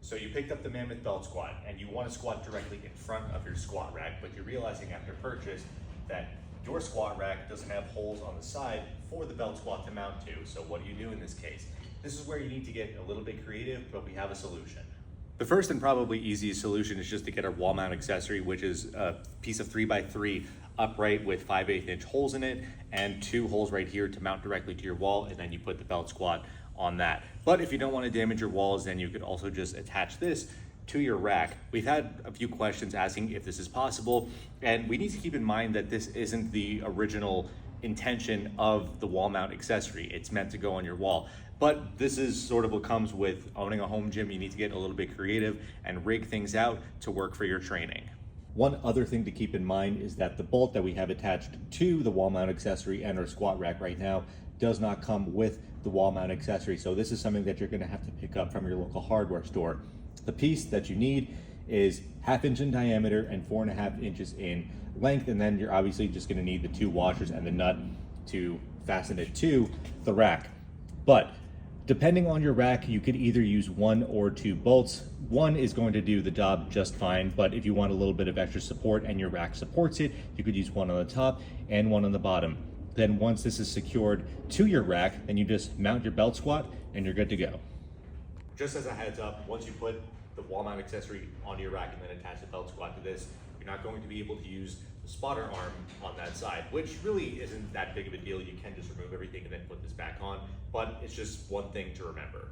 So you picked up the Mammoth Belt Squat and you want to squat directly in front of your squat rack, but you're realizing after purchase that your squat rack doesn't have holes on the side for the belt squat to mount to. So what do you do in this case? This is where you need to get a little bit creative, but we have a solution. The first and probably easiest solution is just to get a wall mount accessory, which is a piece of 3x3 upright with 5/8 inch holes in it and 2 holes right here to mount directly to your wall, and then you put the belt squat on that. But if you don't want to damage your walls, then you could also just attach this to your rack. We've had a few questions asking if this is possible, and we need to keep in mind that this isn't the original intention of the wall mount accessory. It's meant to go on your wall. But this is sort of what comes with owning a home gym. You need to get a little bit creative and rig things out to work for your training. One other thing to keep in mind is that the bolt that we have attached to the wall mount accessory and our squat rack right now does not come with the wall mount accessory. So this is something that you're gonna have to pick up from your local hardware store. The piece that you need is 1/2 inch in diameter and 4.5 inches in length. And then you're obviously just gonna need the 2 washers and the nut to fasten it to the rack. But depending on your rack, you could either use 1 or 2 bolts. One is going to do the job just fine, but if you want a little bit of extra support and your rack supports it, you could use 1 on the top and 1 on the bottom. Then once this is secured to your rack, then you just mount your belt squat and you're good to go. Just as a heads up, once you put the wall mount accessory onto your rack and then attach the belt squat to this, you're not going to be able to use the spotter arm on that side, which really isn't that big of a deal. You can just remove everything and then put this back on, but it's just one thing to remember.